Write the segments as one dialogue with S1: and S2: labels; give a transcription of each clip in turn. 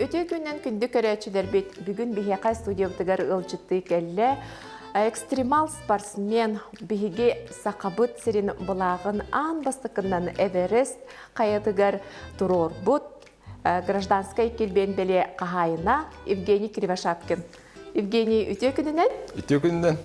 S1: Өте күннен күнді көрәчілер бүгін бігеқа студиябытыгар ылчытты кәлі. Экстремал спортсмен биһиге сақабыт сирин бұлағын ан бастықынан Эверест қаятыгар турор бұд гражданскай келбен беле қағайына Евгений Кривошапкин. Евгений, үте күнінен?
S2: Үте күнінен.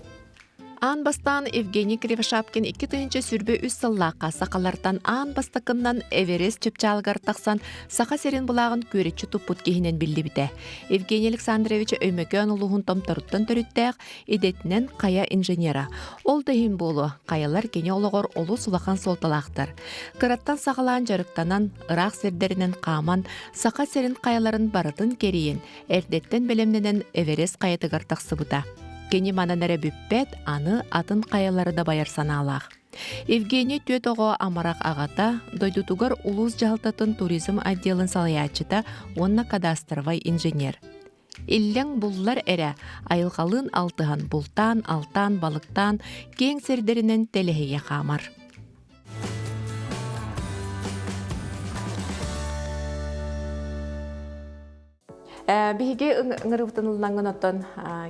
S1: Ан бастан Евгений Кривошапкин 2 тыйынчы сүрбе үс сыллаққа сақалардан ан бастықынан Эверест чөпчалғар тақсан сақа серин бұлағын көречі тұппұт кейінен білді біте. Евгений Александрович өймөкөн ұлығын томтаруттан төріттәқ едетінен қая инженера. Ол дайын болу, қаялар кене олығыр олу сулақан солталақтар. Қыраттан сақалан жарықтанан, ұрақ сердерінен қаман, сақа серин қаяларын барытын керейін, әрдеттен білемненен Эверест қаятығар тақсы бұта. Кені мананары бүппет, аны атын қаялары да байар саналақ. Евгений Төтоғо амарақ ағата, дойдутугар улус жалтатын туризм отделын салаячыта, онна кадастровай инженер. Иллен бұллар әрі, айылғалын алтыған бұлтан, алтан, балықтан, кең сердерінен телехеге қамар. Биһиге ыңырыбытынылнаңын оттон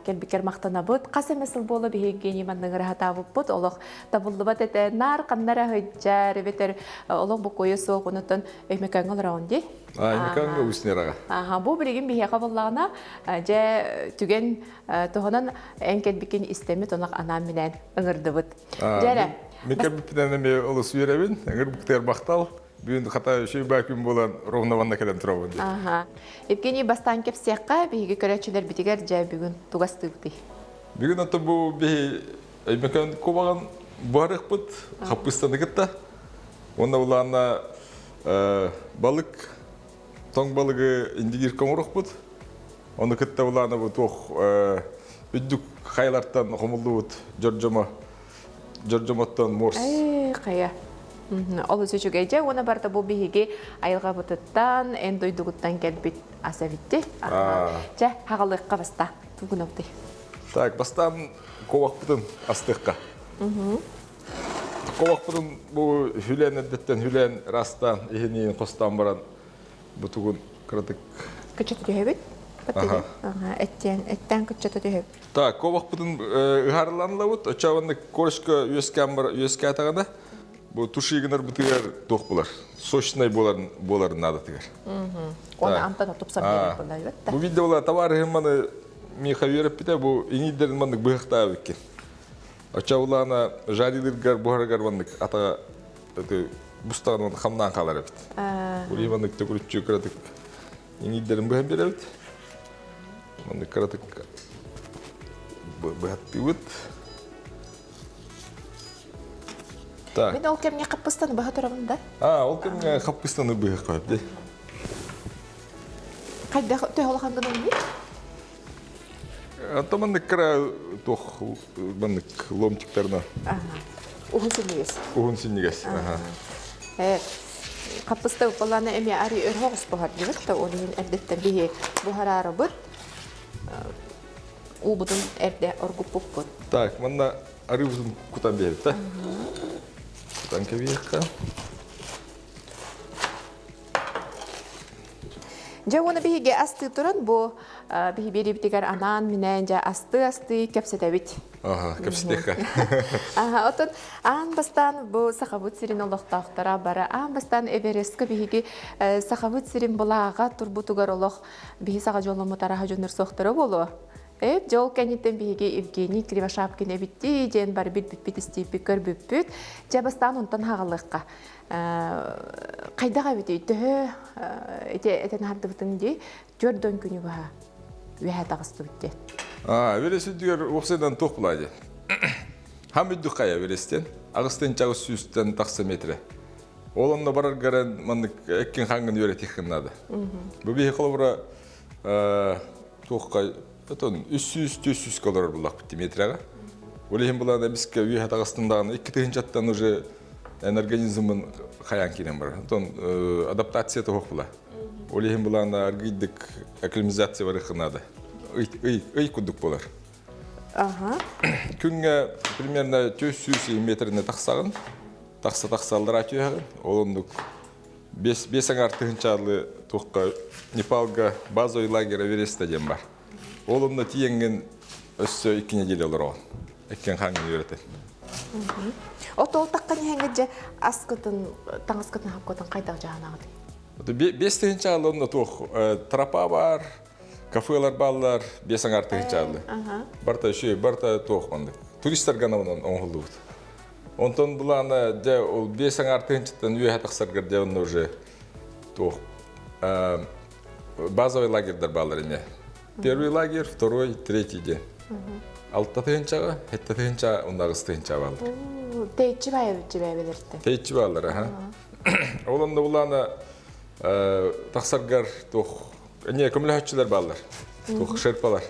S1: келбикер мақтана бұд. Қас емесіл болы биһиге неманның ырахатабы бұд. Олық табылдыбат әті нар қаннара хөджар, ветер олық бұ қойы соқ ұнытын өймекәңі олырауын де?
S2: Өймекәңі үснер аға.
S1: Бұл біреген биһе қабыллағына жә түген тұғынан ән келбікен істемет онақ анам менен ыңырды бұд. Жәрі?
S2: Мен кәбіппіден әме олы сүйерәбін, ыңыр бұқтер бақтал. Бүгін қата үшей бәкім болан ровнаванна кәлем тұрауын де.
S1: Евгений бастан кеп сияққа бігі көрәтшілер бітігер жай бүгін туғасты бұты?
S2: Бүгін аты бұл бігі әймекән көбаған бұғарық бұд, қаппыстаны кітті. Онда олағына балық, тоң балығы индигер көмірік бұд. Оны кітті олағына бұд үддік қайларттан қомылды бұд, жоржоматтан морс.
S1: Қая. Ол өзі жүгейде, оны барда бұл бігі айылға бұтыттан, ән дойдығыттан кәлбет аса бітті. Жа, хағалыққа баста, туғын өпті.
S2: Так, бастан ковақ бұтын астыққа. Ковақ бұтын бұл хүлән әдеттен, хүлән растан, ехенейін қостан баран бұтығын қыратық.
S1: Күтчеті дүйебет? Әттен күтчеті дүйебет.
S2: Так, ковақ бұтын ұғарыланылы бұт, өчауынды көрішкі үйеске атағанда, бұл тушигінер бұтығар тоқ болар. Сочный боларын надатығар.
S1: Оны антана тұпсам керек болар, өтті?
S2: Бұл видео олар товары маны меха веріп біте, бұл еңейдерін мандық бұғықта өккен. Оча оларына жарилыргар, бұғаргар мандық атаға бұстағын қамнан қалар өпті. Бұл емандық төкірітші қыратық еңейдерін бұған бер өпті. Мандық қыратық бұғатты өт.
S1: Мен ол кемге қаппыстаны бұға тұрамын да?
S2: Ол кемге қаппыстаны бұға қойып, де.
S1: Қайда төй олған күнің не?
S2: Атамандық қыра тоқ ломтиктарына.
S1: Уғын сенегес?
S2: Уғын сенегес.
S1: Қаппысты боланы әме әрі өрхоғыс бұғар дейбіт, оның әрдеттен бейе бұғар ары бұд, ол бұдың әрде орғып бұқ бұд.
S2: Так, манна әрі бұдың күтан бейбіт, та? Танка веха.
S1: Жа оны биһиге асты туран бу биһи бери битигер анан менен жа асты кепсетебит.
S2: Кепсетеха.
S1: Отон ан бастан бу сахабут сирин олохтактара бара ан бастан Эверестке биһиге сахабут сирин булага турбутугар олох биһи сага жолому тараха жөнөр сохтора болу. Жол кәнеттен бігі Евгений Кривошапкин әбітті, жен бар бүт істейпі көр бүт, жабастан онтан хағалыққа. Қайдаға біті, түхі әтен харды бұтын де, жөрден күні бұға өйә тағысты бүтті.
S2: Вересі дүгер оқсайдан тоқ бұлайды. Хам үдді қая верестен, ағыстен чағыз сүйістен тақсы метрі. Олымда барар ғаран маңдық әккен қаңғын өре текіннады. Бұл бігі қолы бұра тоққа Отон 300-400 колор бұлақ бітті метріға. Олейін бұлағында бізге үй хатағыстындағын 2 тыгын жаттан уже организмын қаян керен бар. Отон адаптация тоқ бұла. Олейін бұлағында аргидік акклиматизация бары қынады. Үй күдік болар. Күнге примерно 400 метріне тақсағын, тақса-тақсалдыра түйеғын, олындық бесің артығынчалы туққа Непалга базовый лагерь Эверест деген бар. Олымны тиенген өссө 2 неделе олар оған. Эккен хаңын үйретен.
S1: Ото таққан еңгеже аскытын, таңыскытын хапкотын қайдағы жағанағы
S2: dey? Бестігінчалы онны туқ тропа бар, кафелар баллар, бесің артығынчалы. Барта үші, барта туқ онды. Туристер ғана онын оңғылды бұд. Онтон бұланы ол бесің артығынчыттан үйе хатықсарғыр де онны уже туқ базовый лагерьдер баллар еме. Первый лагерь, второй, третий день. Алтатығынчаға, хеттатығынча, оннағыстығынча баллар.
S1: Тейчі бай белерді?
S2: Тейчі баллар, аха. Олында бұланы тақсарғар туқ, не, көмілі баллар, туқ шерпалар.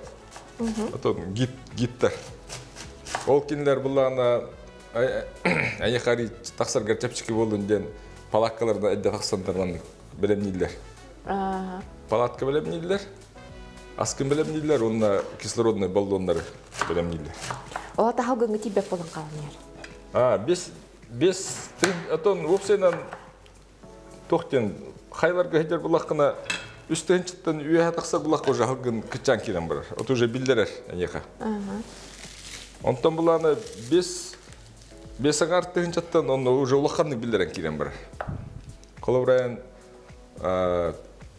S2: Отон гиттар. Ол кенілер бұланы әйеқари тақсарғар чапчыки болуын ден палаққаларда әдді тақсандардан білемнейлер. Палатка білемнейлер, аскын білемнейлер, онына кислородный баллонлары білемнейлер.
S1: Ола тағал гүнгі тибек болын қалын ер?
S2: Бес, отон өпсайнан тоқтен қайларға хедер бұлаққына үстігін чыттан үйе тақсар бұлаққа уже халғын күтчан керен барар. От уже білдерер әнеқа. Онтан бұланы бесің арттығын чыттан оны уже ұлаққанның білдерен керен барар. Қолабырайын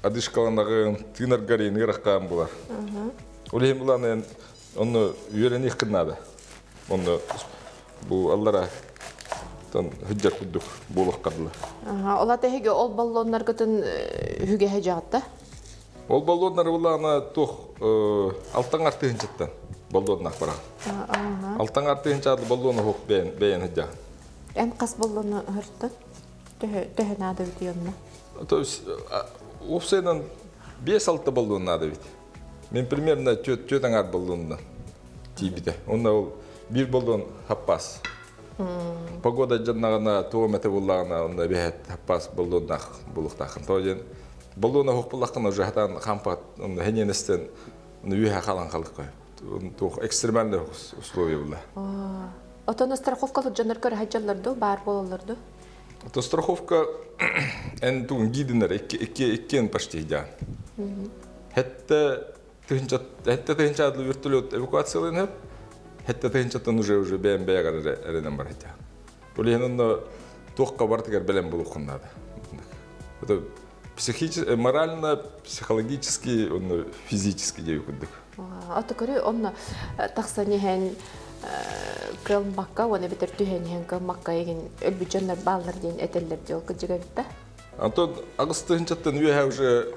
S2: адышқаланағын, тыңарғарин ғыраққан бұлар. Олейін бұланы оны үйерен еқіннады. Оны бұл аллара хүджар құддық болық қадылы.
S1: Олаты хеге ол баллонлар күтін хүге хеджағытта?
S2: Ол баллонлар бұланы тоқ алтан артығын чыттан баллоннақ бараған. Алтан артығын чады баллоны хоқ бәйін хеджағын.
S1: Ән қас баллоны хүртті? Төхін ады өті емні?
S2: Опсайдан 5-6 баллон надо ведь. Мен примерно тетан ар баллонна тибиде. Онда ол bir баллон хаппас. Погода жаннағына туометі болағына онда бәйет хаппас баллоннақ болуқтақын. Тоғын баллона хоқ болаққына уже хатан қампат хененестен үйе қалан қалдық қой. Тоқ экстремальный условия бұла.
S1: Отоны страховкалы жаныр көрі хаджаларды, бар болаларды?
S2: То страховка en toen gidener ikke почти идеан. Хетте тыгынчадлы вертолет эвакуациялын хеп. Хетте тыгынчаттан уже бәйін бәйгар әренен бар хетте. Олейін онны тоққа бартығар бәлем болу қындады. Это морально, психологически, физически деу күддік.
S1: Аты көрі, онны тақса нехен кылын баққа, оны бітір түйен ен кылын баққа еген өлбі жонлар баллар дейін әтелер де ол күджіға бітті?
S2: Антон, ағыстығынчаттан үйе уже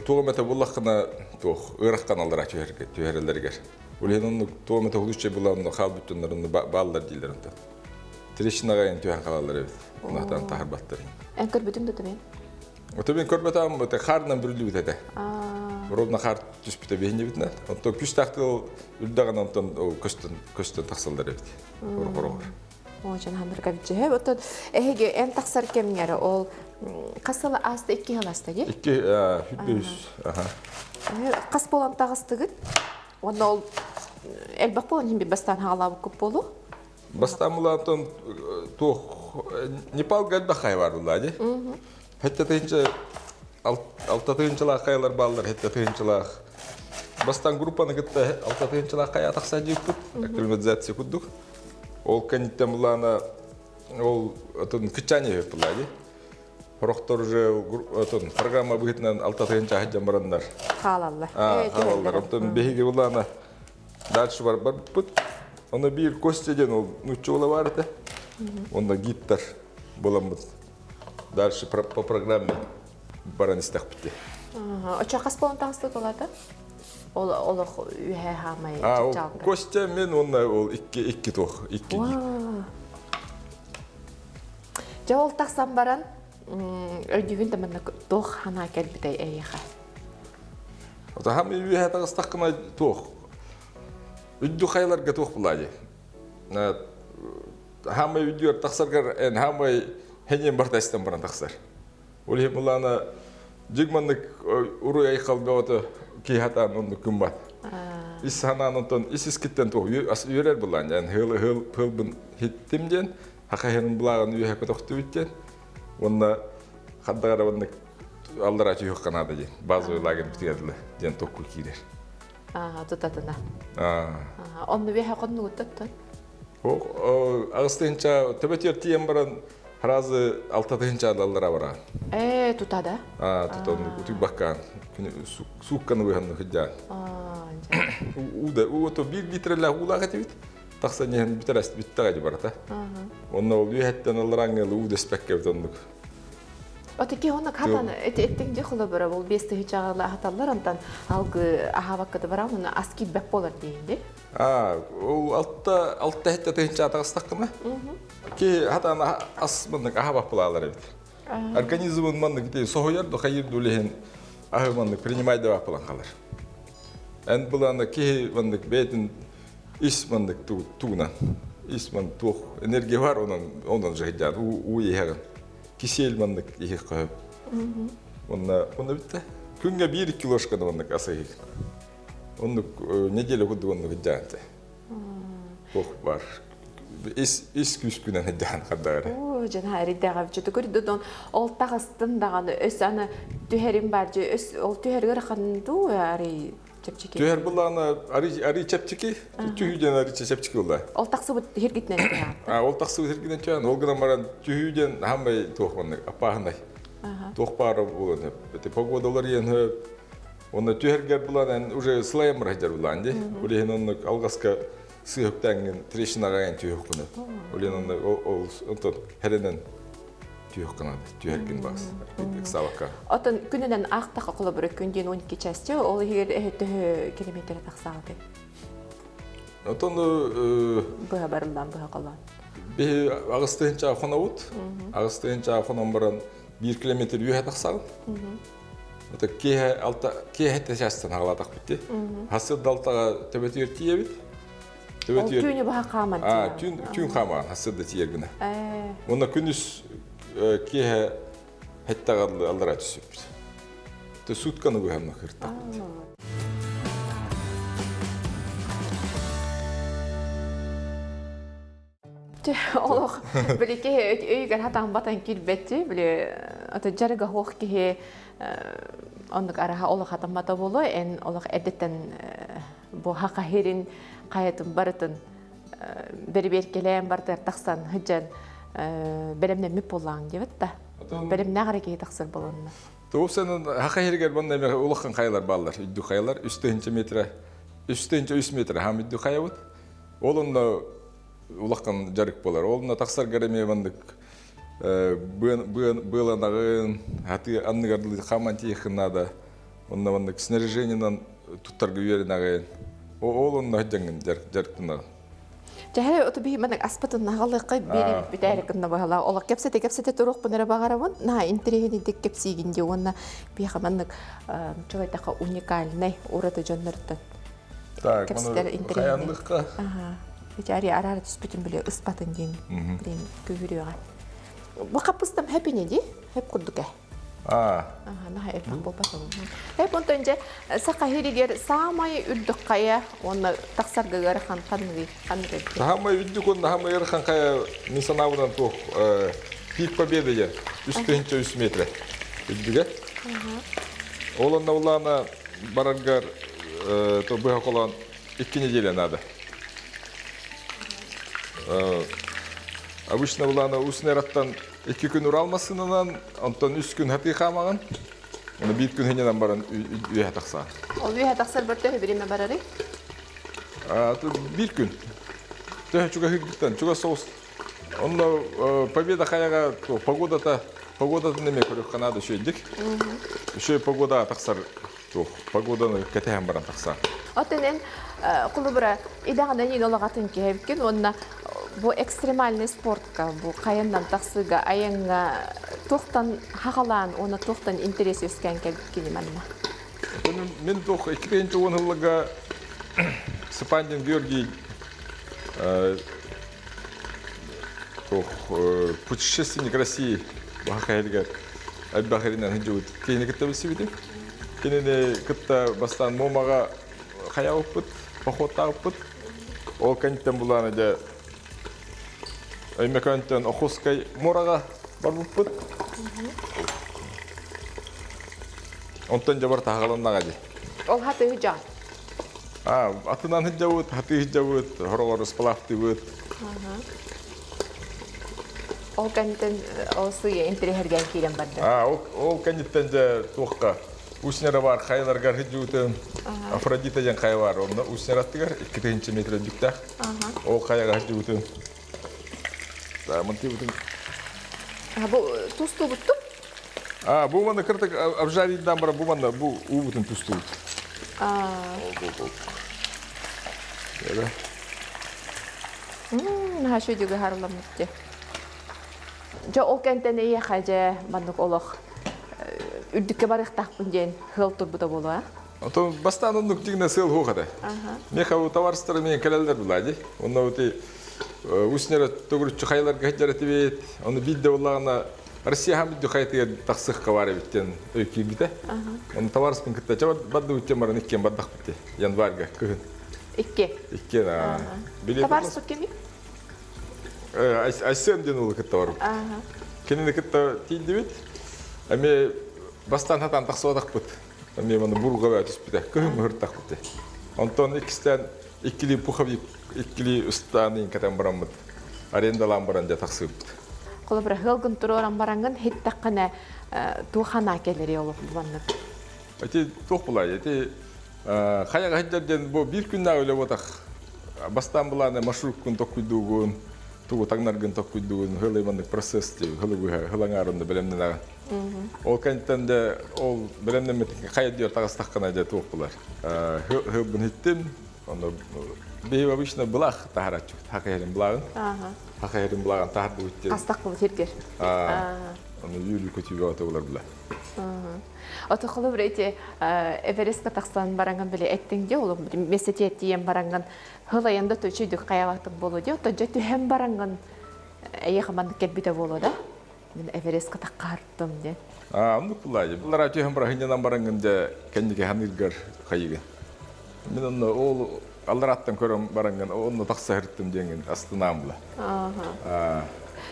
S2: туғаметі болаққына ұйраққан алдыра түйерелергер. Олейін оны туғаметі құлышчай болағында қал бүттінлер оны баллар дейлер. Трещинаға ең түйен қалалар ебет. Онақтан тағыр баттар.
S1: Ән көрбітің дөті мен?
S2: Ота мен көрбетам, қарынан бүрілі бітеді. Ровно қар түспіте бейіне бітіне. Онтан күш тақты үлдіған онтан көстен тақсалдар ебет. Қор-қор-қор.
S1: Оğan hamurga bitçe. Oto ehege en taksar kemngere ol kasılı asты 2 yıl asты ge?
S2: 2 100. Aha.
S1: Kas bolan tağıstıgı. Onda ol elbaq bolan him bir bastan halabı köp bolu.
S2: Bastan bulan toq Nepal galba xay var bulladı. Hatta teyince altta teyinçilaq xaylar ballar hatta teyinçilaq. Bastan gruppanı gitti altta teyinçilaq xay taqsa jiptip. Akklimatизация куддук. Ол каниттен булана ол отон кычане булади. Рохтор же отон программа бытынан алта тыгынча хаджан барандар.
S1: Халалла.
S2: Халаллар. Отон беги булана дальше бар бут. Оны бир костеден ол нучула барды. Онда гиттар буламыз. Дальше по программе баранистак битти.
S1: Оча каспон тагысты толады? Ол үйе хамай
S2: жалды. Костя мен онна ол 2 тоқ, 2 гит.
S1: Жол тақсан баран өйдігін дәмінді тоқ хана кәлбідай әйеға.
S2: Ота хам үйе тағыстаққына тоқ. Үдді қайларға тоқ бұлады. Хамай үйдігер тақсарғар ән хамай хенен бар тәстен баран тақсар. Ол хем ұлана жигманлык уруй айқалға оты кейхатан онды күн бат. Ис ханан онтон ис искиттен тоқ үйерер бұлан. Хыл бұн хиттімден, хақайырын бұлағын үйе тоқты біттен. Онна хаддагара онна алдара түйөк канада ден. Базовый лагерь битгәдле ден токку кирер.
S1: Тутатына.
S2: А.
S1: Онны беха конну уттат.
S2: Агыстынча төбөтөр тием баран разы 6-тынча алдара бара.
S1: Тутада.
S2: Тутон утук баккан. Сукканы выханны хыджан. Уда бир литрелла улага тибит. Такса не битераст биттага барата. Онна ол үйһәттен алраңгы уда спекке тоннук.
S1: Отеки онна хатан эттин же хулы бара бул 5 хичагыла хаталар антан алгы ахаваккады бара муна аски бек болар дейинди.
S2: Ол алта хетте тынча тагыстаккына. Ки хатан ас мындык ахабак булалар бит. Организмын мындык дей сохояр до хайыр дулehen ахымындык принимать деп апалан калар. Эн буланы ки мындык бетин ис мындык туна. Ис мын тух энергия бар ондан жыгыдан у еган. Кисел мындык егек кып. Онна битте. Күнгө 1 килошка мындык асыйык. Онны неделя году онны гыджанты. Ох бар. Ис күскүнөн гыджан кадары.
S1: Жана ридага жото көрдөн ол тагыстын даганы өс аны түһәрин бар же өс ол түһәргә раханду ари чепчики.
S2: Түһәр буланы ари чепчики, түһүден ари чепчики була.
S1: Ол таксы бу хергитнен таа.
S2: Ол таксы хергитнен чан, ол гынан баран түһүден хамбай тохманны апахандай. Тохпары буланы. Бете погодалар ен онда түһәргә буланы уже слайм раҗар буланды. Улehen онны алгаска сыйыктан трещинага ген түһөк куны. Улehen онда ол онтон херенен түһөк кана түһәрген бас. Савака.
S1: Отон күнүнөн акта кылып бир күндөн 12 часчы ол егер төһө километр таксагы.
S2: Отон
S1: бу барымдан бу калган.
S2: Бе агыстынча хонавут. Агыстынча хонон баран 1 километр үйе таксагы. Это кеһе тәҗәстән аладак битте. Хасыл далтага төбәтер тиебит.
S1: Төбәтер. Түне баһа каман.
S2: Түн каман хасыл да тиергенә. Монда күнүс кеһе хәттәгә алдыра төшүп. Тэ сутканы гөһәмне хырта.
S1: Олох билеке өйгөр хатан батан килбетти биле ата жарга хох ки ондук араха олох хатан бата боло эн олох эдеттен бу хака херин каятын барытын бербер келем бартар таксан хыжан беремне мип болаң дебет да беремне гареке таксыр болонна
S2: Тоосен хака хергер банда ме олохкан кайлар баллар үдү кайлар 3 метр 3 метр хам үдү каябыт олонда улаккан жарык болар. Олна таксар гареме бандык быланагын хаты анныгарды хаманти хнада. Онна бандык снаряжениенан туттарга үйренагын. Олонна жангын жарыктына.
S1: Жахе отоби менек аспатын нагалыкка берип битәрекне бала. Олак кепсете турук бунара багарабын. На интерегени дик кепсигинде онна бихаманнык чогайтака уникальный урата жоннордон.
S2: Так, кепсетер
S1: Вечари арары түспүтүн биле ыспатын ден ден көбүрөгө. Бу капустам хепине ди, хеп курдуке. На хеп болбатым. Хеп онтонже сака херигер самай үрдүк кая, оны таксарга гархан канды.
S2: Самай үрдүк онда самай гархан кая нисанабынан тох пик победы же 3 метр. Үрдүгө. Олонда улана барангар то быга колон 2 неделя надо. Обычно буланы уснераттан 2 күн уралмасынан, антон 3 күн хаты хамаган. Оны 1 күн хенеден баран үйе такса.
S1: Ол үйе таксар бер төһө бириме барары?
S2: 1 күн. Төһө чуга хигдиттен, чуга соус. Онда победа хаяга погодата неме көрөк канада шөйдик. Шөй погода таксар, погоданы кетем баран такса.
S1: Отенен кулубра идаган ени олагатын кебкен, онна бу экстремальный спортка, бу каяндан таксыга аянга токтан хагалан, оны токтан интерес өскән келкени манна.
S2: Мен тох 2-нче онлыга Сапандин Георгий путешественник России Бахаэльгар Альбахаринан хиджут кейне кеттебисибиди. Кейне кытта бастан момага хая опыт, поход опыт. Ол кенттен буланы да Аймекантен охоскай морага бар буппут. Онтан жабар тағаланнаға де.
S1: Ол хаты жа.
S2: Атынан хыджабыт, хаты хыджабыт, хоролор сплавты быт.
S1: Ол кәнтен осыйы интерехерген кейлен барды.
S2: Ол кәнеттен жа тоққа. Үснері бар, қайларға хыджуытын. Афродита жан қай бар. Онда үснер аттығар, 2 метр жүктақ. Ол қайға хыджуытын. Мұнты бұтын.
S1: Бұл тұсты бұттым?
S2: Бұл манда кіртік абжариддан бара, бұл манда бұл ұбытын тұсты бұт.
S1: Наша жүгі харыламытты. Жа ол кәнтен ие қажа мандық олық үрдікке барықтақпын ден хыл тұрбыда болу, а?
S2: Бастан ондық жігіне сыл хоқады. Меха бұл товарыстары мен кәлелдер бұлайды. Онда өте үснері төгірітші қайларға хәттері тібет. Оны білді олағына Россия хамидді қайтыға тақсыққа бары біттен өйкі біті. Оны товарыспын күтті. Жа бадды өткен барын еккен баддақ бітті. Январға күхін. Еккен,
S1: Товарыспын кемі?
S2: Айсен ден олы күтті барып. Кенені күтті тейді бет. Әме бастан хатан тақсы одақ бұт. Әме мұны бұрға бәт үспіті. Күхін мұхыр тақ бұтты. Онтон екістен екілі пұхав екілі ұстанын кәтен барам бұт. Арендалан баран жа тақсы бұт.
S1: Қолы бір ғылғын тұру оран бараңын хеттаққына туғана келері олып бұланып.
S2: Әте тоқ бұлай. Әте қаяға хәддерден бұл бір күнна өлі отақ. Бастан бұланы маршрут күн тоқ күйдуғын, туғы таңнар күн тоқ күйдуғын, ғылы мандық процесс де, ғылың арында білемнен ағын. Ол кәнттен де, ол білемнен мәтінгі қайы дейір тағыстаққана де тоқ бұлар. Ғылбын хеттім, бейіп обычно бұлақ тағарат жүк, хақайырын бұлағын. Хақайырын бұлағын тағарды өттен.
S1: Астақ бұл тергер.
S2: Оны үйілі көтібе оты бұлар бұла.
S1: Оты құлы бір әйте Эверестқа тақсан бараңған біле әттіңде, ол месете әттейен бараңған ғылайында төчүйдік қаявақтық болу де, оты жәті әм бараңған әйеқамандық кәлбіті болу да. Мен Эверестқа таққа арттым де.
S2: Ондық бұлай. Бұлар әті әм барағыннан бараңған де кәндеге ханырғар қайығы. Мен оны ол алдар аттан көрім бараңған, оны тақса әрттім деген астынан бұла.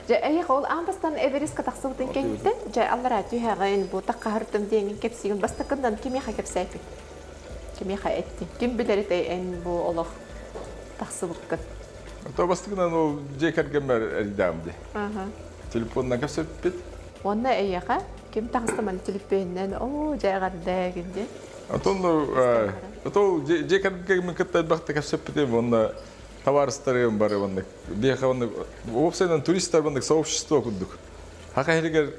S1: Әйеқ ол амбастан Эверестқа тақсы бұтын кәнеттен, жай аллара түйәғайын бұл таққа ғырттым деген кепсеген бастықындан кемеға кепсәйпін. Кемеға әтті. Кем білерет әйін бұл олық тақсы бұтқын.
S2: Бастықынан ол жай кәргенмәр әридамды. Телефонынан кәпсәппет?
S1: Онна әйеға, кем тақыстыман телефонынан, о, жай ғардағынде.
S2: Ол жай кәргенмен күтті бақты кәпсәппетем, онна товарыстарым бары вандык. Беха вандык. Опсайдан туристтар вандык сообщество куддук. Хака херигер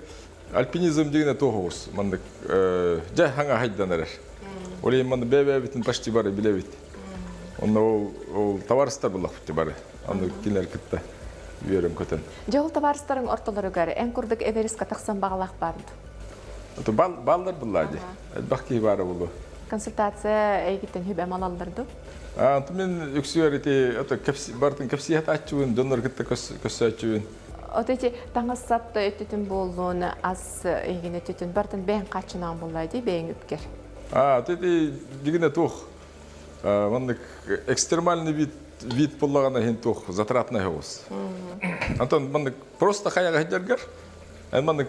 S2: альпинизм дегене тоғыз вандык. Жай ханга хайдан әрер. Олей вандык бәбә битин почти бары биле бит. Онда ол товарыстар булак битти бары. Аны кинер китте. Үйерім көтен.
S1: Жол товарыстарын орталары гәрі, ән күрдік Эверестқа тақсан бағалақ барды.
S2: Балдар бұлады. Бақки бары бұлы.
S1: Консультация әйгіттен хүб әмалалдырды.
S2: Мен үксүер бартын кәпсият атчуын, донор кітті көсі атчуын.
S1: Отети таңысатты өттетін болуыны аз егіне өттетін бартын бәйін қачынан болайды, бәйін үпкер.
S2: Отети дегіне тоқ. Экстремальный вид болағана хен тоқ, затратный хауыз. Антон, просто қаяға хедергер,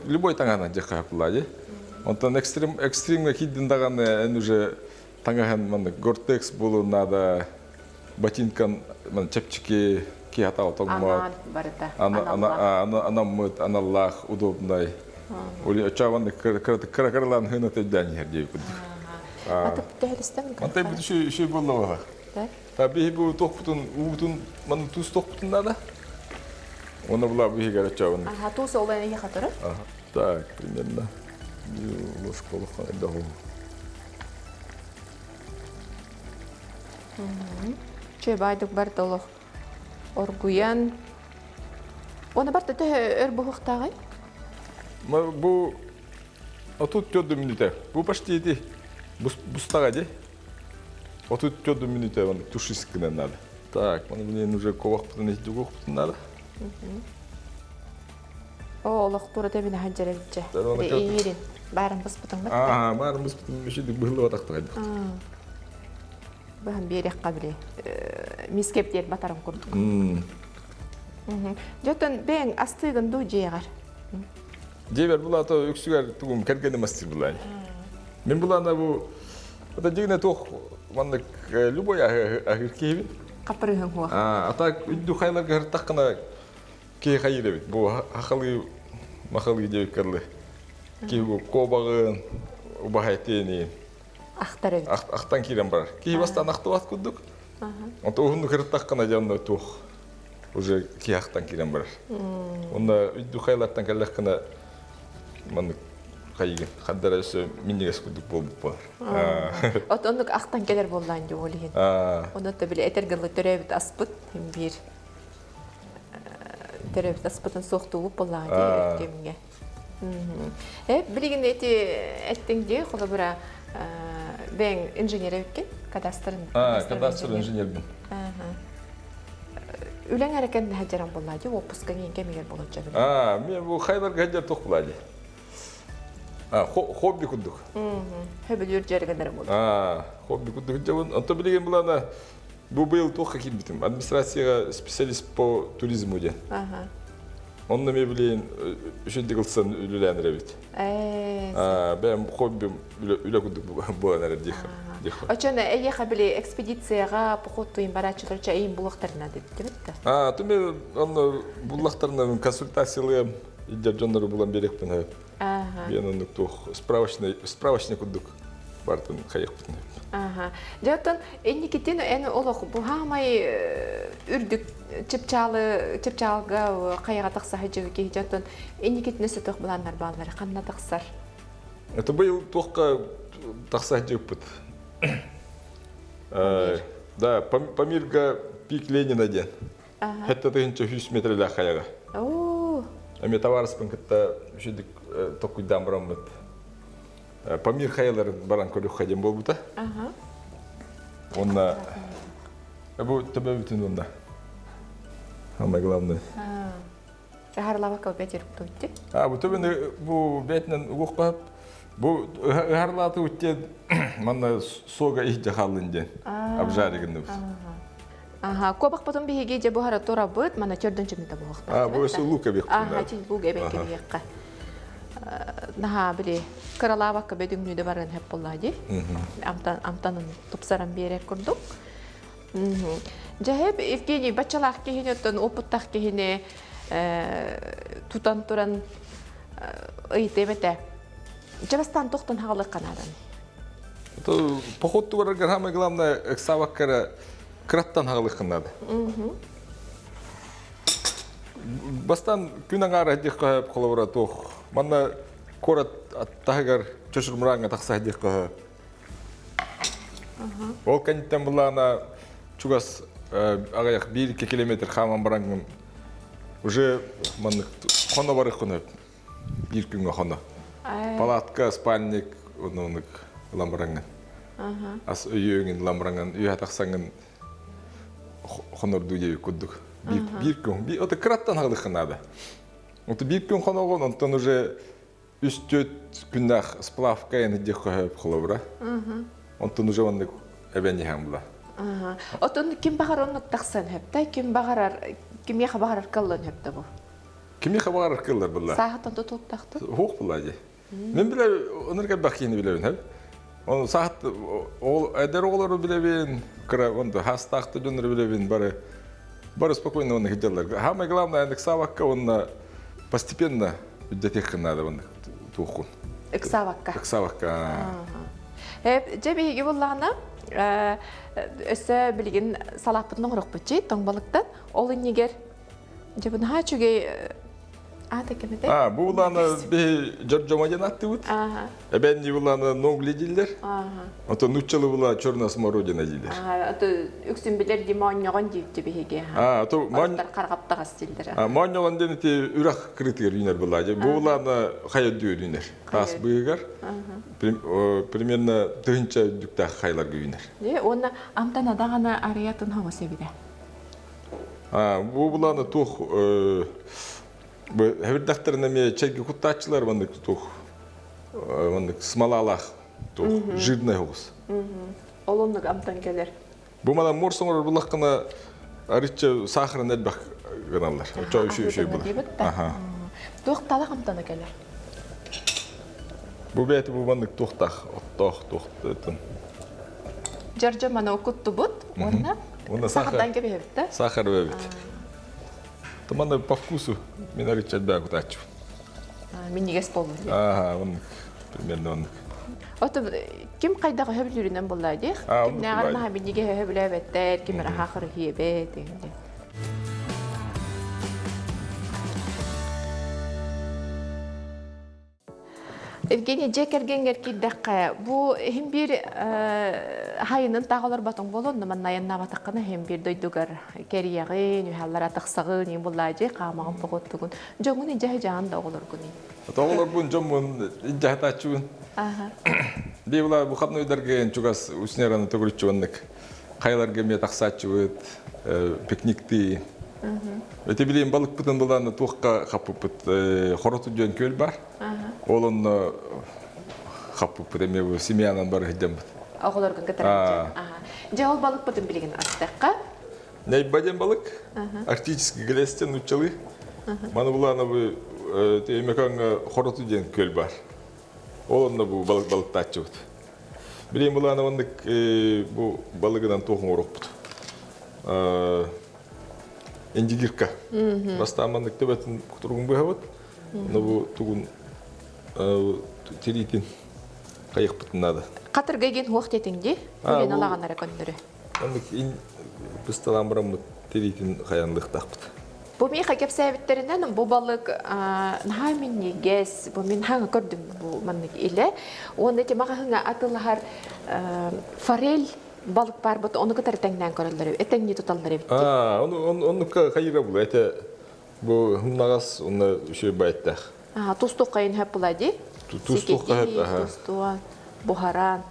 S2: любой таңғана жаққа болады. Антон, экстремға хиддіндағаны ән уже таңахан гортекс болу надо, ботинкан чепчики киатау тогмат. Анамыт, аналлах, удобный. Оли очаванды каракарлан хына тәддән ердей күдді.
S1: Атып тәлістен кәлі?
S2: Антай бұд үші болу оға. Бейі бұл тоқпытын, уғытын, маны туз тоқпытын нада. Оны бұла бейі гәрі очаванды.
S1: Туз олайын еға тұрыр?
S2: Так, примерно. Ложка олыққан әдді
S1: Чөй байдық бар толық оргуян. Оны бар түті өр бұғықтағай?
S2: Бұл отут 4 минута. Бұл почти еті бұстаға де. Отут 4 минута тушискінен надо. Так, мен уже ковақ бұтын еті ковақ бұтын надо.
S1: Олық тұры дәміне ханжар әлітші. Ерін. Бәрін бұс бұтын бұтын?
S2: Бәрін бұс бұтын үшедік бұғылы батақты қайдық.
S1: Бұған берек қабілі. Мискеп дейін батарын құрдық. Жөтін бәң астығын ду жеғар.
S2: Жебер була то өксүгөр тугум кергени мастер була. Мен булана бу ата жигне тох мандык любой агыркебин.
S1: Капырыгын хуа.
S2: Ата үдү хайларга хыртаккана кей хайыр бит. Бу хакылы махалы деп керле. Кей бу кобагын убахайтени.
S1: Ахтары.
S2: Ахтан кирен бар. Кей бастан ахтыбат кудук. Ата уну хыртаккана жанна тох. Уже кей ахтан кирен бар. Онда үдү хайлардан келлеккана мандык хайгы хаддара өсө миннигес кудук болуп бар.
S1: От ондук ахтан келер боллан деп ойлойн. Онда да биле этергылы төрөбүт аспыт бир төрөбүт аспытын соктуулуп боллан деп кемге. Билигин эти эттеңде кола бара бен инженер экен кадастрын.
S2: Кадастр инженербин.
S1: Үлең әрекетінде хаджаран болады, опуска кейін кемегер болады жабылы.
S2: Мен бұл хайларға хаджар тоқ болады. Хобби күддік.
S1: Хөбілер жәргендер болады.
S2: Хобби күддік жабын. Анта білеген бұлана, бұл бұйыл тоққа кейін бітім. Администрацияға специалист по туризму де. Онда мен білейін, үшінді қылсан үліләнір әбет. Бәм хобби үлі күддік болан әрі дейхім.
S1: Очоны эйеха биле экспедицияга поход-туйын барачыларча эйин булактарына деп дебетти.
S2: Туме аны булактарына консультациялы жоннору булан берекпин. Мен аны тох справочный кудук бартын кайыкпын.
S1: Жаттан энникитен эни олох бу хамай үрдүк чепчалга кайга такса хажыбыки жаттан энникитнесе тох буландар балдары канна таксар.
S2: Это был тохка такса жыппыт. Да, Памирга пик Ленина ден. Это тыгынча 100 метрлер хаяга. Ами товарыспын кытта үшүдүк токуйдан барамыт. Памир хаялар баран көрүк хадем болбута. Онна бу тебе бүтүн онда. Самое главное.
S1: Харлавака бетер туйти.
S2: Бу тебе бу бетнен угукпап. Бу харлаты үтте манна сога ихте халынде. Абжарыгынды.
S1: Кобак потом беге же бухара тора быт, мана чөрдөнчө мета бугакта.
S2: Бу өсө лука бек.
S1: Чил лука бек бекка. Наха биле каралавака бедүңнүдө барын хеп боллади. Амтанын тупсаран берек курдук. Жахеп Евгений бачалак кехинеттен опыттак кехине тутан туран ыйтемете. Жабастан тоқтан хағылық қанадан.
S2: Походту бараргар самое главное эксаваккара краттан хағылық қанады. Бастан күн аңар әдек қағып қолауыра тоқ. Манна корат аттағығар чөшірмұраңа тақса әдек қағып. Ол кәнеттен бұлағына чугас ағаяқ 1-2 километр қаман бараңын уже қона барық қонып. Bir күнге қона. Палатка, спальник, онук ламбаранган. Ас үйөңін ламбаранган, үйә тақсаңын хонорду ебі күддік. Bir күн, оты краттан хағылық қынады. Оты bir күн қонағын, онтан уже 3-4 күннақ сплавка ені дек қойып қолабыра. Онтан уже онды әбәне хәм бұла.
S1: Отын кім бағар онық тақсан хөпті, кім еқа бағар арқалын хөпті бұл?
S2: Кім еқа бағар арқалар бұла?
S1: Сағаттан тұтылып тақты?
S2: Хоқ бұла де. Мен біле, онырға бақиыны білебін, әбі. Оны сағат, әдер оғылары білебін, онды хастақты жоныры білебін, бары спокойно оны хеделер. Самое главное, әндік савакка, оны постепенно үддетек қынады, оны туқын.
S1: Эксавакка?
S2: Эксавакка.
S1: Жабиге болағына, өсі білген салаппытның ұрық бүтчей, тоңбалықтан, ол инегер, жабын ха чүгей
S2: Бұл ұланы жоржомаден атты бұд. Әбәнне бұланы ноңғылы дейлер. Ото нұтчылы бұла чорна смородина дейлер.
S1: Ото үксін білер де маоньоған дейіпті бейге. Ортар қарғаптағас дейлер.
S2: Маоньоған денеті үрақ крытығыр үйнер бұла. Бұл ұланы қайыр дүйір үйнер. Тас бұйығар. Примерно түгінші дүктақ қайларға үйнер.
S1: Оны амтан адағаны ариятын хауа себеді?
S2: Бұл ұланы тұқ Хәвірдақтарына ме чайғы құттачылар вандық тұқ, вандық смалалақ тұқ, жирный ғыз.
S1: Олымдық амтан келер?
S2: Бұл мана морсыңыр бұлаққына аритча сахарын әлбәқ ғаналар. Чау үші бұла.
S1: Тұқ талақ амтаны келер?
S2: Bu beti bu bandık tohtaq, tohtun.
S1: Жаржа мана окутту бут, онна
S2: Onda
S1: сахардан кебебит да?
S2: сахар бебит. Томанда по вкусу минаричат бягу тачу.
S1: Минигес болду.
S2: Ага, он примерно он.
S1: Ото ким кайдагы хөбүлүрүнөн боллай ди? Ким нагар миниге хөбүлөбөттөр, ким рахахыр хиебе дегенде. Евгений Джекергенгер киддакка бу hem bir hayının tağalar batın bolon man наянна батаккана hem bir дойдугар кериягы нухаллар атаксагы ни буллажы камагын боготтугун жогун жай жаан да олоргуни.
S2: Тоолор бун жомун жахтачун.
S1: Ага.
S2: Бивла бу хатнойдерген чугас уснераны тогурчуаннык. Кайларга ме таксачыбыт, пикникти. Өте билейм балык бутын буланы туакка капыпыт, хороту жөн көл бар. Олон капыпыт эме семьянан бар хидем.
S1: Оголорго катарачы. Жол балык бутын билген астакка.
S2: Не бадем балык? Арктический глестен учалы. Мана буланы бу темеканга хороту жөн көл бар. Олон бу балык тачыбыт. Билейм буланы ондык бу балыгынан тоғын орокпут. Эндигирка. Бастамандык тебетін құтырғын бұхават. Но бұл тұғын теритін қайық бұтынады.
S1: Қатырға ген уақыт етіңде? Өлен алағанара көндірі?
S2: Ондық бұсталан бұрамы теритін қаянлық тақпыт.
S1: Бұл мен қакеп сәбіттерінен бұл балық наға мен негес, бұл мен хаңа көрдім бұл маннық елі. Оны ке маға хыңа атылығар форель balık var, but onu kadar tengden körüldürüyor. Eten ni tutalları bitti.
S2: Onu kayıra bulu. Ete bu hımnağız onu şey bayıttaq.
S1: Tuzluk kayın hep bulaydı.
S2: Tuzluk hep.
S1: Tuzluğan, buharan.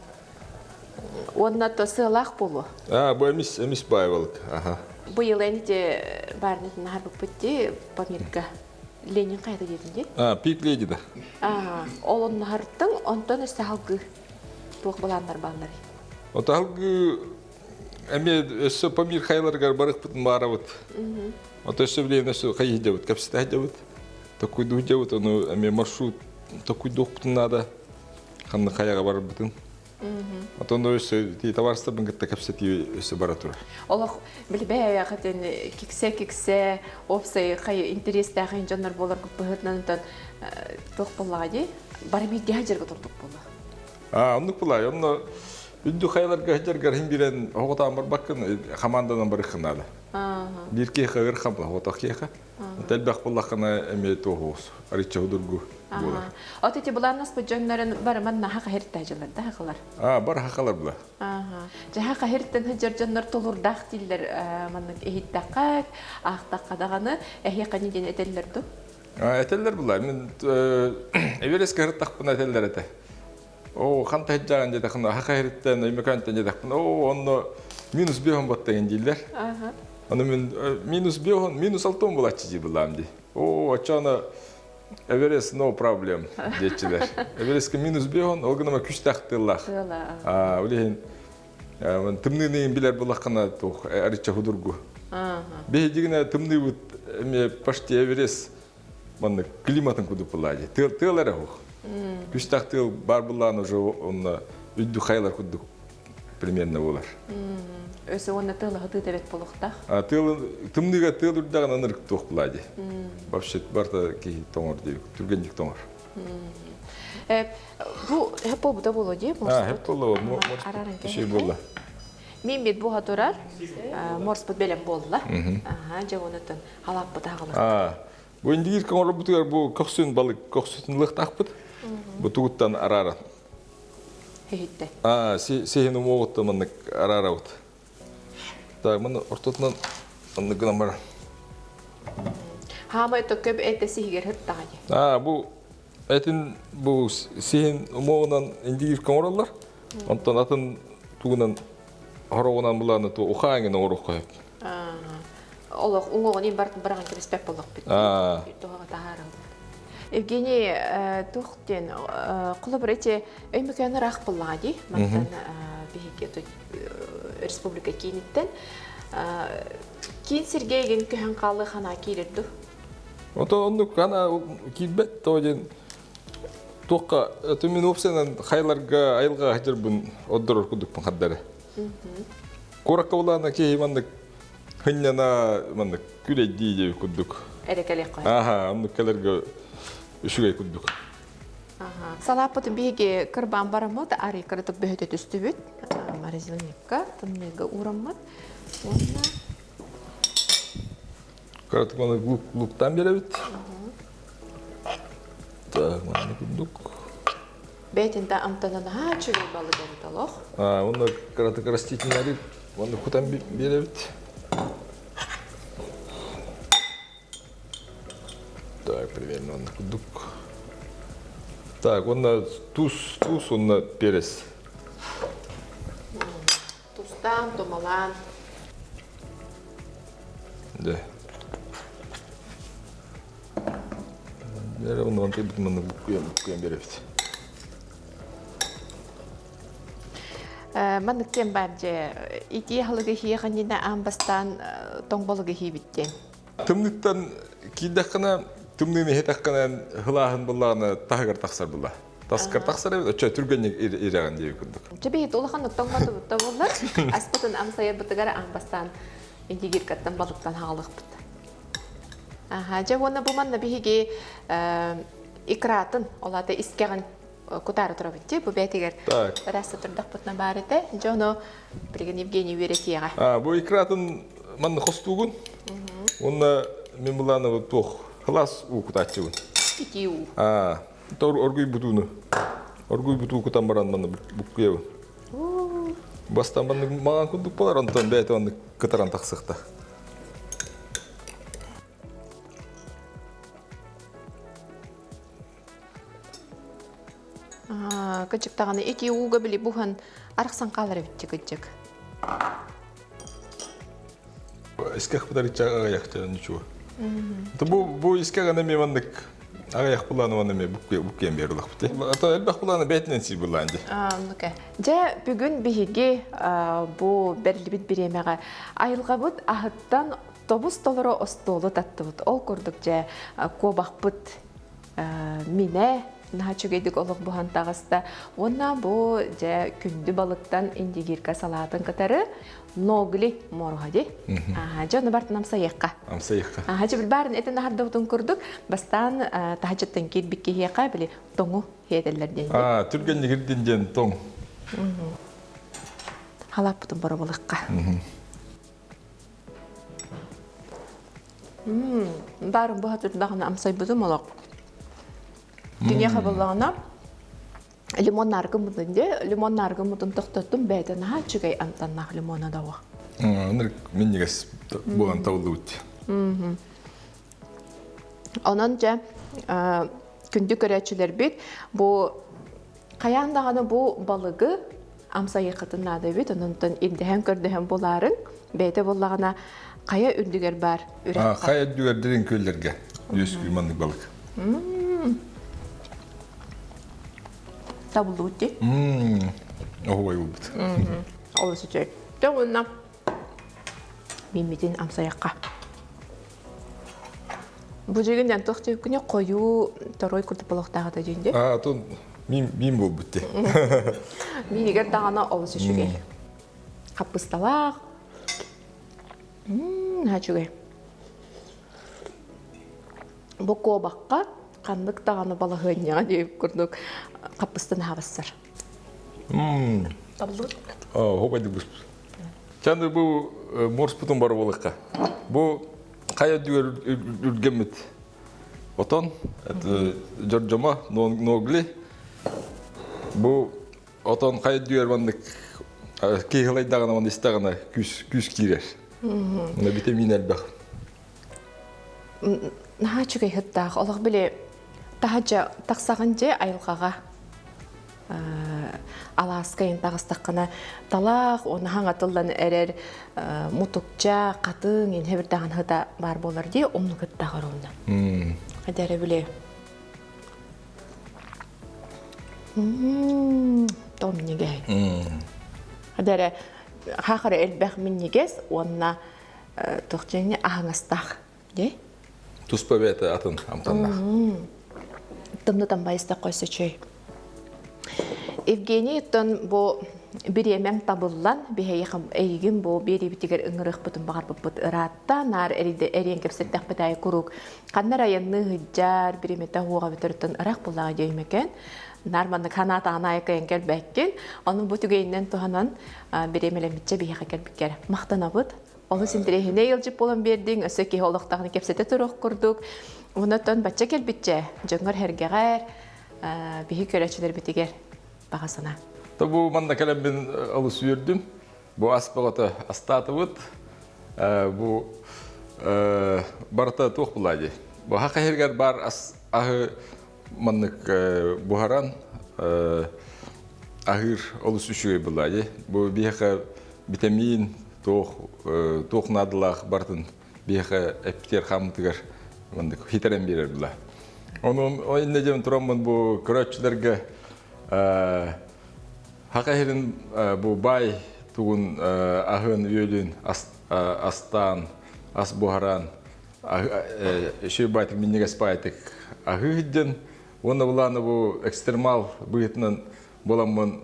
S1: Onunla da sığlaq bulu.
S2: Bu emis bay balık.
S1: Bu yıl eni de barnetin harbuk bitti. Pamirka. Lenin kaydı dedin de.
S2: Pik leydi de.
S1: Onun harıttın, ondan üstü halkı. Tuğuk bulanlar bağları.
S2: Ota halkı emi össü pamir kaylargar barık bıtın bağırabıt. Ota össü bileyim össü kayı hicabıt, kapsita hicabıt. Takuydu hicabıt, onu emi marşrut takuydu bıtın nada. Kanlı kayaga barır bıtın. Ota onda össü tavarsta bıngıtta kapsiti össü bara turar.
S1: Олық білбәй ағатын кексе, опсай қай интерес тағын жанар болар көп бұғытнан тоқ болағады. Барамет гәжерге тұрдық болы.
S2: Онлық бұлай, оны Ündü kaylarga hıcargar hem biren hoğutan var bakın hamandadan barı xınada. Bir keyha gır xamla hoğutak keyha. Telbaq bullaqına eme toğuz. Arıça hudurgu bolar.
S1: Oteti bulan nasıl jönlerin barmanna haqa hertajılar da haqalar.
S2: Bar haqalar bula.
S1: Jaha heritten hıcar jönler tolur daqtiller mannak ehittaqaq, aqtaqadağını ehiqani den etellerdu.
S2: Eteller bula. Men evereske hırtaqpına eteller ete. Ханта хеджаган жедахын хака херттен эмекантен жедахын онно минус 5 баттаган дилдер. Аны мен минус 5 минус 6 болачы жи булам ди. Ачана Эверест no problem дечилер. Эверестке минус 5 олгынама күч тактыллах. Улehen мен тымныны билер булакына тох арича худургу. Бегигине тымны бут эме почти Эверест маны климатын куду булади. Тылары хух. Күштақ тыл бар бұлан уже онна үдді қайлар күдді примерно олар.
S1: Өсі онна тылы ғыды дәбет болуқтақ?
S2: Тымныға тыл үрдіған анырық тоқ бұлады. Вообще барда кей тоңыр дейік, түргендік тоңыр.
S1: Бұл хеп бол бұда болу dey?
S2: Хеп болу, морспыт болу.
S1: Мен бет бұға тұрар, морспыт бәлем болула. Жа онытын халап бұда ағылар.
S2: Bu indigir kan orang butuh bu koksun balik koksun leh takput, butuhutan ararat.
S1: Hihitte.
S2: Sehen umur tu mana ararat. Tak mana ortotnan anda gambar.
S1: Hama itu keb ete sihir hittanya.
S2: Bu etin bu sehen umurnan indigir kan oranglar, antan atan tugunan horonan bulan tu ukhangin orang kau.
S1: Олық ұңғығын ең бартын біраған кіріспеп болық бітті. Тұғаға тағарым. Евгений тұқтен құлы бір әте өймекені рақ болғады. Мақтан республика кейінеттен. Кейін Сергейген күйін қалы қана кейлерді?
S2: Ота онды қана кейлбет тоғын Тоққа төмен опсенен хайларға айылға хажырбын оддорор кудукпун хаддары. Коракка улана кей мандык хынняна мандык күрейди деп кудук.
S1: Эрекелек кой.
S2: Аха, амныккаларга үшүгей кудук.
S1: Салаппытын биге кырбан барамыт, ари кырытык бөһөтө түстүбүт. Морозильникка тымныга ураммат. Онна
S2: Каратык маны луктан беребит. Так, маны кудук.
S1: бетинде амтанана чүгүл балы болтолох.
S2: Онда каратык растительный маны кутан беребит. Так, примерно он кудук. Так, онда туз, онда перец.
S1: Тустан, томалан.
S2: Да. Бері онда онда маны букуям беребит.
S1: Манныктен бәрже ити халыгы хиеханина амбастан тоңболыгы хибиттен.
S2: Тымныктан кийдаккана тымныны хетаккана хылаһын булланы тагыр таксар була. Таскар таксар өчө түргөннүк ираган деп күндүк.
S1: Жебейт улаханнык тоңматы бутта болар. Аспытын амсая бутыгара амбастан индигир каттан балыктан хаалык бут. Же оны бу манна биһиги икраатын олата искеген кутары турабытти бу бетигер. Раса турдак бутна барыте. Жоно билген Евгений Веретияга.
S2: Бу икраатын манна хостугун. Онна мен буланы тох класс у кутачыбын.
S1: Итиу.
S2: Тор оргуй бутуну. Оргуй буту кутан баран манна буккуябын. Бастан манна маган кундук болар, онтон бәйті манна кытаран таксыкта.
S1: Кычык таганы эки уга били бухан арыксан калар битти кычык.
S2: Искак подарить агаяк ничего. Это бу искак ана мен мандык агаяк буланы мана мен буккем берулак бите. Ата элбак буланы бетинен си буланды.
S1: Нука. Же бүгүн биһиги бу берлибит биремеге айылга бут ахыттан тобус толоро остолу таттыбыт. Ол курдук же кобакпыт мине нахачугейдик олық бұхан тағыста. Онна бу же күнді балыктан индигирка салатын катары ногли морғади. Жоны бартын амсайыққа.
S2: Амсайыққа.
S1: Же бір барын әтін ағырда бұтын күрдік, бастан тағачыттан кейт бікке хеқа білі тоңу хеделерден.
S2: Түрген егірден ден тоң.
S1: Халап бұтын бары балыққа. Барын бұға тұрдағына амсай бұтым олық. Дүния қабылағына лимон наргы мұдын де, лимон наргы мұдын тоқтаттым бәйді наға жүгей антаннақ лимона дауы.
S2: Оныр мен негес болған таулы өтті.
S1: Онын же күнді көрәтшілер бет, бұл қаяндағаны бұл балығы амсайы қытынады бет, онын индіхен көрдіхен боларын бәйді болағына қая үндігер бар үрәтқа.
S2: Қая үндігер дерен көйлерге, өз күлмандық балық.
S1: Табылды өтті?
S2: Оғыбай болбыд.
S1: Олысы жай. Тоғынна мемеден амсаяққа. Бұл жегінден тоқты өкіне қою торой күрді болықтағы да жейінде?
S2: Атон мен болбыдды.
S1: Мен егер дағана олысы жүге. Қапысталақ. Жүге. Бұл қобаққа қандық тағаны балағыня деп көрдік қапыстын хавассар. Табылды?
S2: Оғыбайды бұспыз. Чанды бұл морс бұтын бары болыққа. Бұл қая дүгер үргемет. Отон, жоржома, ногли. Бұл отон қая дүгер бандық кейхілайдағына бандық істағына күз кейрер. Мұна витамин әлбақ.
S1: Наға чүгей хыттақ, олық біле тахаджа тақсағын же айылғаға аласкайын тағыстаққына талақ, оны хаң атылдан әрер мұтықча, қатың, енхе бір тағын хыта бар болар де, оны хыттағыр оны. Қадәрі біле. Том негей. Қадәрі қақыры әлбәқ мен негес, онына тұқчеңіне ағыңастақ.
S2: Туспа бәті атын амтаннақ.
S1: тымнытан байыста қойсы чөй. Евгений тон бу биремем табыллан бихейхам эйгин бу берибитигер ыңырых бутун багар бут ыратта нар эрен кепсеттак бетай курук каннар аянны хыджар биремета хуга битерден ырак буллага деймекен нарманны каната анайка энгел беккен анын бутугейнен туханан биремелемитче бихе келбикер мактанабыт олы синтерехине елжип болон бердиң өсөки холоктагын кепсете турук курдук унотон бачча келбитче жоңгор хергегер бихи көрөчүлөр битигер багасына.
S2: Табу манда калем мен алыс үйрдüm. Бу аспалата астатыбыт. Бу барта тоқ булади. Бу хакайыргар бар ахы маннык бухаран ахыр алыс үшүгөй булади. Бу бияха витамин тоқ надылах бартын бияха эптер хамтыгар мандык хитерен берер була. Onun oyunda cem turamın bu kıraççılarga hakikaten bu bay tuğun ahın üyelün astan asbuharan şey baytık minniga spaytık ahıdın onda bulanı bu ekstremal buyutun bulamın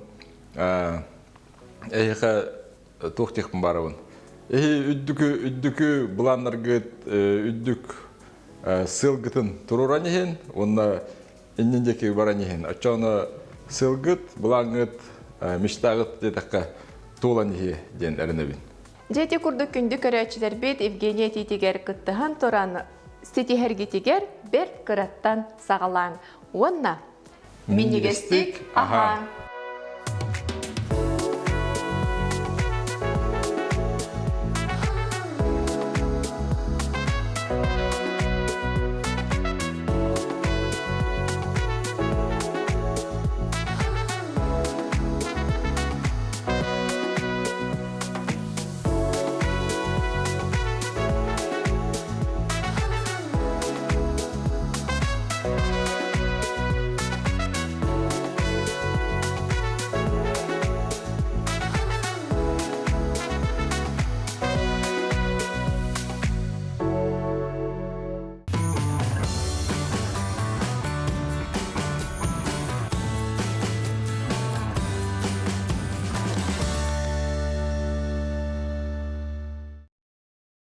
S2: eyha tohtik barabın üddükü bulanlar gıt üddük сылгытын туруранихин, онна иннендеки баранихин. Ачана сылгыт, булаңыт, мечтагыт детакка толанихи ден эрнебин.
S1: Жети курдук күндү көрөчүлөр бит Евгения титигер кыттыхан туран ститихергитигер бер кыраттан сагалаң. Онна минигестик аха.